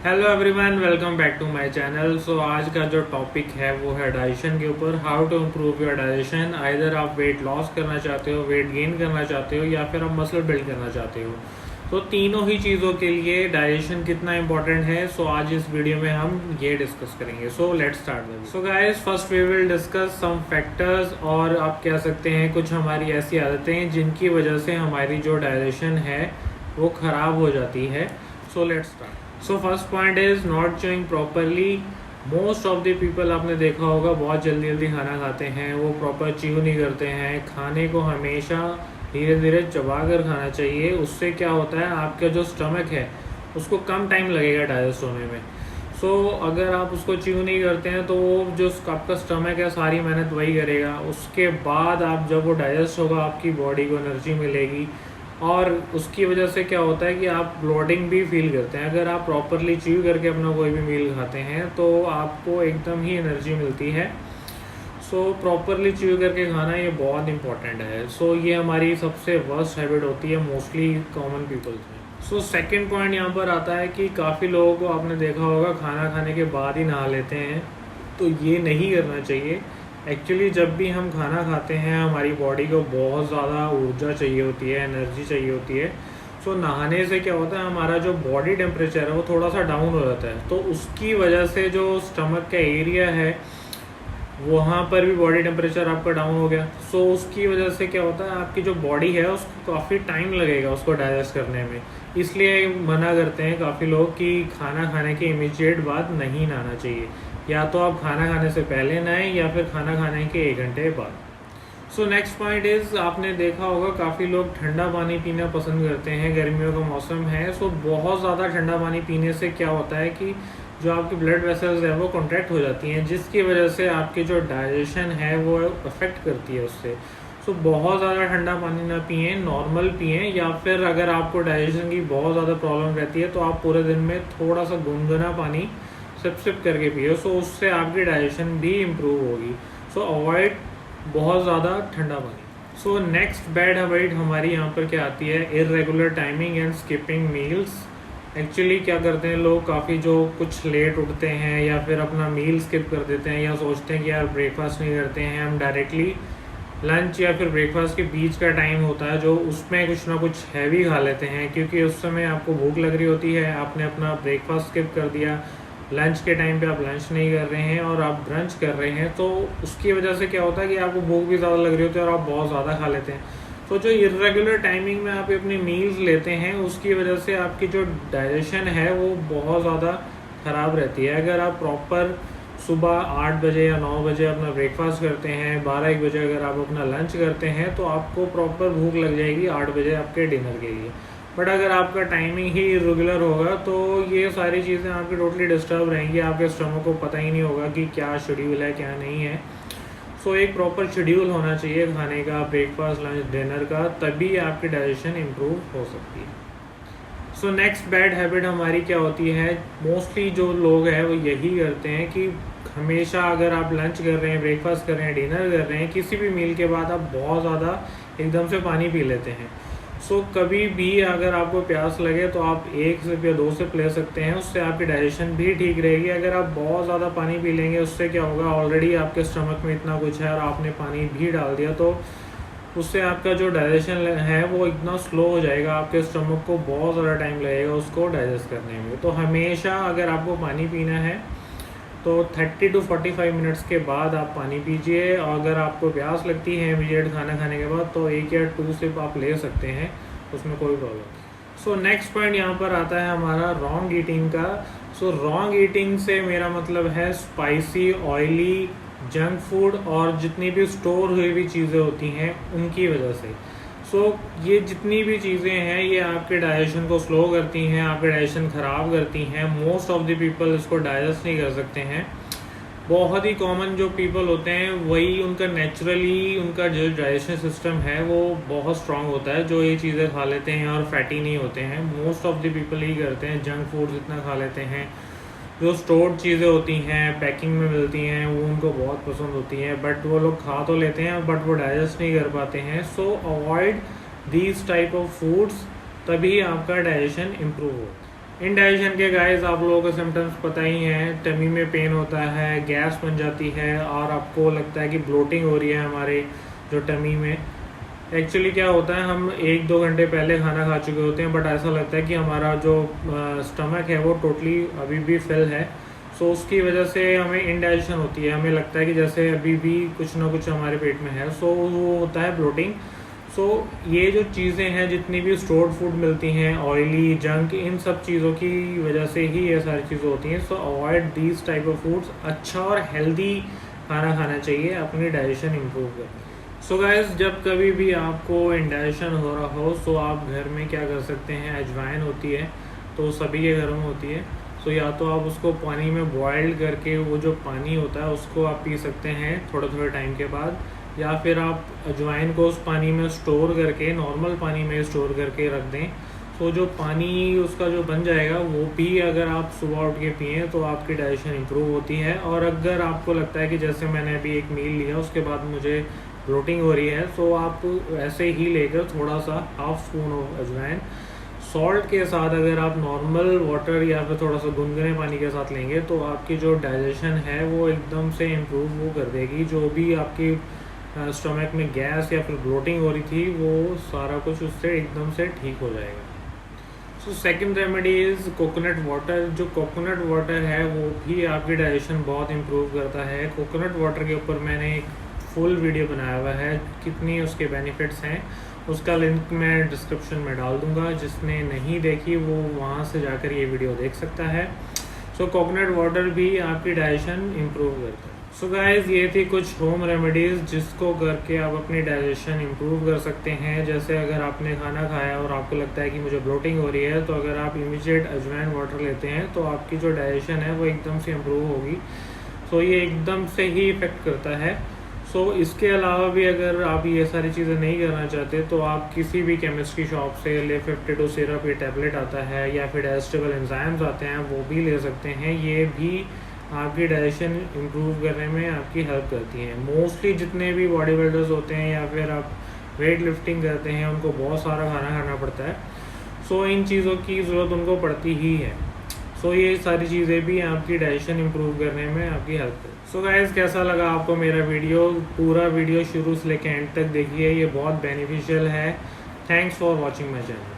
Hello everyone, welcome back to my channel. So आज का जो टॉपिक है वो है डाइजेशन के ऊपर। How to improve your digestion. Either आप वेट लॉस करना चाहते हो, वेट गेन करना चाहते हो, या फिर आप मसल बिल्ड करना चाहते हो। तो तीनों ही चीज़ों के लिए डाइजेशन कितना इंपॉर्टेंट है, सो आज इस वीडियो में हम ये डिस्कस करेंगे। So let's start. So guys, first we will discuss some factors, और आप कह सकते हैं कुछ हमारी ऐसी आदतें जिनकी वजह से हमारी जो डाइजेशन है वो ख़राब हो जाती है। सो let's start. So first point is not chewing properly. Most of the people आपने देखा होगा बहुत जल्दी जल्दी खाना खाते हैं, वो प्रॉपर च्यू नहीं करते हैं। खाने को हमेशा धीरे धीरे चबा कर खाना चाहिए। उससे क्या होता है, आपका जो स्टमक है उसको कम टाइम लगेगा डाइजेस्ट होने में। सो अगर आप उसको च्यू नहीं करते हैं तो वो जो आपका स्टमक है सारी मेहनत वही करेगा। उसके बाद आप जब वो डाइजेस्ट होगा आपकी बॉडी को एनर्जी मिलेगी, और उसकी वजह से क्या होता है कि आप ब्लोटिंग भी फील करते हैं। अगर आप प्रॉपरली च्यू करके अपना कोई भी मील खाते हैं तो आपको एकदम ही एनर्जी मिलती है। सो प्रॉपरली च्यू करके खाना ये बहुत इंपॉर्टेंट है। सो ये हमारी सबसे वर्स्ट हैबिट होती है मोस्टली कॉमन पीपल्स में। सो सेकंड पॉइंट यहाँ पर आता है कि काफ़ी लोगों को आपने देखा होगा खाना खाने के बाद ही नहा लेते हैं। तो ये नहीं करना चाहिए। एक्चुअली जब भी हम खाना खाते हैं हमारी बॉडी को बहुत ज़्यादा ऊर्जा चाहिए होती है, एनर्जी चाहिए होती है। सो नहाने से क्या होता है, हमारा जो बॉडी टेम्परेचर है वो थोड़ा सा डाउन हो जाता है। तो उसकी वजह से जो स्टमक का एरिया है वहाँ पर भी बॉडी टेम्परेचर आपका डाउन हो गया। सो उसकी वजह से क्या होता है, आपकी जो बॉडी है उसको काफ़ी टाइम लगेगा उसको डाइजेस्ट करने में। इसलिए मना करते हैं काफ़ी लोग कि खाना खाने के इमीडिएट बाद नहीं नहाना चाहिए। या तो आप खाना खाने से पहले नहाएं या फिर खाना खाने के 1 घंटे बाद। सो नेक्स्ट पॉइंट इज़, आपने देखा होगा काफ़ी लोग ठंडा पानी पीना पसंद करते हैं। गर्मियों का मौसम है, सो बहुत ज़्यादा ठंडा पानी पीने से क्या होता है कि जो आपकी ब्लड वेसल्स है वो कॉन्ट्रैक्ट हो जाती हैं, जिसकी वजह से आपकी जो डाइजेशन है वो अफेक्ट करती है उससे। सो बहुत ज़्यादा ठंडा पानी ना पिएं, नॉर्मल पिएं। या फिर अगर आपको डाइजेशन की बहुत ज़्यादा प्रॉब्लम रहती है तो आप पूरे दिन में थोड़ा सा गुनगुना पानी सिप करके पिए। सो उससे आपकी डाइजेशन भी इम्प्रूव होगी। सो अवॉइड बहुत ज़्यादा ठंडा पानी। सो नेक्स्ट बैड हैबिट हमारी यहाँ पर क्या आती है, irregular timing and skipping meals. Actually क्या करते हैं लोग, काफ़ी जो कुछ लेट उठते हैं या फिर अपना मील स्किप कर देते हैं, या सोचते हैं कि यार ब्रेकफास्ट नहीं करते हैं, हम डायरेक्टली लंच या फिर ब्रेकफास्ट के बीच का टाइम होता है जो उसमें कुछ ना कुछ हैवी खा लेते हैं, क्योंकि उस समय आपको भूख लग रही होती है। आपने अपना ब्रेकफास्ट स्किप कर दिया, लंच के टाइम पे आप लंच नहीं कर रहे हैं और आप ब्रंच कर रहे हैं। तो उसकी वजह से क्या होता है कि आपको भूख भी ज़्यादा लग रही होती है और आप बहुत ज़्यादा खा लेते हैं। तो जो इर्रेगुलर टाइमिंग में आप अपनी मील्स लेते हैं उसकी वजह से आपकी जो डाइजेशन है वो बहुत ज़्यादा ख़राब रहती है। अगर आप प्रॉपर सुबह 8 बजे या 9 बजे अपना ब्रेकफास्ट करते हैं, 12-1 बजे अगर आप अपना लंच करते हैं तो आपको प्रॉपर भूख लग जाएगी 8 बजे आपके डिनर के लिए। बट अगर आपका टाइमिंग ही इरेगुलर होगा तो ये सारी चीज़ें आपकी टोटली डिस्टर्ब रहेंगी। आपके स्टमक को पता ही नहीं होगा कि क्या शेड्यूल है क्या नहीं है। सो एक प्रॉपर शेड्यूल होना चाहिए खाने का, ब्रेकफास्ट लंच डिनर का, तभी आपकी डाइजेशन इम्प्रूव हो सकती है। सो नेक्स्ट बैड हैबिट हमारी क्या होती है, मोस्टली जो लोग हैं वो यही करते हैं कि हमेशा अगर आप लंच कर रहे हैं, ब्रेकफास्ट कर रहे हैं, डिनर कर रहे हैं, किसी भी मील के बाद आप बहुत ज़्यादा एकदम से पानी पी लेते हैं। सो कभी भी अगर आपको प्यास लगे तो आप 1 सिप या 2 सिप ले सकते हैं, उससे आपकी डाइजेशन भी ठीक रहेगी। अगर आप बहुत ज़्यादा पानी पी लेंगे उससे क्या होगा, ऑलरेडी आपके स्टमक में इतना कुछ है और आपने पानी भी डाल दिया तो उससे आपका जो डाइजेशन है वो इतना स्लो हो जाएगा, आपके स्टमक को बहुत ज़्यादा टाइम लगेगा उसको डाइजेस्ट करने में। तो हमेशा अगर आपको पानी पीना है तो 30 to 45 मिनट्स के बाद आप पानी पीजिए। और अगर आपको प्यास लगती है इमीडिएट खाना खाने के बाद तो 1 या 2 सिप आप ले सकते हैं, उसमें कोई प्रॉब्लम नहीं। सो नेक्स्ट पॉइंट यहाँ पर आता है हमारा रॉन्ग ईटिंग का। सो रॉन्ग ईटिंग से मेरा मतलब है स्पाइसी, ऑयली, जंक फूड और जितनी भी स्टोर हुई हुई चीज़ें होती हैं उनकी वजह से। सो ये जितनी भी चीज़ें हैं ये आपके डाइजेशन को स्लो करती हैं, आपके डाइजेशन ख़राब करती हैं। मोस्ट ऑफ द पीपल इसको डाइजेस्ट नहीं कर सकते हैं। बहुत ही कॉमन जो पीपल होते हैं वही उनका नेचुरली उनका जो डाइजेशन सिस्टम है वो बहुत स्ट्रांग होता है, जो ये चीज़ें खा लेते हैं और फैटी नहीं होते हैं। मोस्ट ऑफ द पीपल ही करते हैं, जंक फूड इतना खा लेते हैं। जो स्टोर्ड चीज़ें होती हैं, पैकिंग में मिलती हैं, वो उनको बहुत पसंद होती हैं, बट वो लोग खा तो लेते हैं बट वो डाइजेस्ट नहीं कर पाते हैं। सो avoid these type of foods, तभी आपका डाइजेशन इम्प्रूव हो। इंडाइजेशन के गाइस आप लोगों को सिम्टम्स पता ही हैं, टमी में पेन होता है, गैस बन जाती है और आपको लगता है कि ब्लोटिंग हो रही है हमारे जो टमी में। एक्चुअली क्या होता है, हम 1-2 घंटे पहले खाना खा चुके होते हैं, बट ऐसा लगता है कि हमारा जो स्टमक है वो टोटली अभी भी फिल है। सो उसकी वजह से हमें इंडाइजेशन होती है, हमें लगता है कि जैसे अभी भी कुछ ना कुछ हमारे पेट में है। सो वो होता है ब्लोटिंग। सो ये जो चीज़ें हैं, जितनी भी स्टोर्ड फूड मिलती हैं, ऑयली, जंक, इन सब चीज़ों की वजह से ही ये सारी चीज़ें होती हैं। सो avoid these type of foods. अच्छा और हेल्दी खाना खाना चाहिए अपनी डाइजेशन इम्प्रूव कर। सो गाइस, जब कभी भी आपको इंडाइजेशन हो रहा हो, सो आप घर में क्या कर सकते हैं, अजवाइन होती है, तो सभी के घरों में होती है। सो या तो आप उसको पानी में बॉयल करके, वो जो पानी होता है उसको आप पी सकते हैं थोड़े थोड़े टाइम के बाद, या फिर आप अजवाइन को उस पानी में स्टोर करके, नॉर्मल पानी में स्टोर करके रख दें। सो जो पानी उसका जो बन जाएगा, वो भी अगर आप सुबह उठ के पिएँ तो आपकी डाइजेशन इम्प्रूव होती है। और अगर आपको लगता है कि जैसे मैंने अभी एक मील लिया उसके बाद मुझे ब्लोटिंग हो रही है, सो आप ऐसे ही लेकर थोड़ा सा हाफ स्पून ऑफ अजवाइन सॉल्ट के साथ, अगर आप नॉर्मल वाटर या फिर थोड़ा सा गुनगुने पानी के साथ लेंगे तो आपकी जो डाइजेशन है वो एकदम से इम्प्रूव वो कर देगी। जो भी आपकी स्टमक में गैस या फिर ब्लोटिंग हो रही थी, वो सारा कुछ उससे एकदम से ठीक हो जाएगा। So second remedy is coconut water. जो कोकोनट वाटर है वो भी आपकी डाइजेशन बहुत इम्प्रूव करता है। कोकोनट वाटर के ऊपर मैंने एक फुल वीडियो बनाया हुआ है, कितनी उसके बेनिफिट्स हैं, उसका लिंक मैं डिस्क्रिप्शन में डाल दूंगा। जिसने नहीं देखी वो वहाँ से जाकर ये वीडियो देख सकता है। सो कोकोनट वाटर भी आपकी डाइजेशन इम्प्रूव करता है। सो गाइस, ये थी कुछ होम रेमेडीज़ जिसको करके आप अपनी डाइजेशन इम्प्रूव कर सकते हैं। जैसे अगर आपने खाना खाया और आपको लगता है कि मुझे ब्लोटिंग हो रही है, तो अगर आप इमीडिएट अजवाइन वाटर लेते हैं तो आपकी जो डाइजेशन है वो एकदम से इम्प्रूव होगी। सो ये एकदम से ही इफ़ेक्ट करता है। सो इसके अलावा भी अगर आप ये सारी चीज़ें नहीं करना चाहते तो आप किसी भी केमिस्ट की शॉप से LA52 सिरप, ये टैबलेट आता है, या फिर डाइजेस्टिबल एंजाइम्स आते हैं, वो भी ले सकते हैं। ये भी आपकी डाइजेशन इम्प्रूव करने में आपकी हेल्प करती हैं। मोस्टली जितने भी बॉडी बिल्डर्स होते हैं या फिर आप वेट लिफ्टिंग करते हैं, उनको बहुत सारा खाना खाना पड़ता है। सो इन चीज़ों की ज़रूरत उनको पड़ती ही है। सो ये सारी चीज़ें भी आपकी डाइजेशन इम्प्रूव करने में आपकी हेल्प करें। सो गाइस, कैसा लगा आपको मेरा वीडियो? पूरा वीडियो शुरू से लेकर एंड तक देखिए, ये बहुत बेनिफिशियल है। Thanks for watching my channel.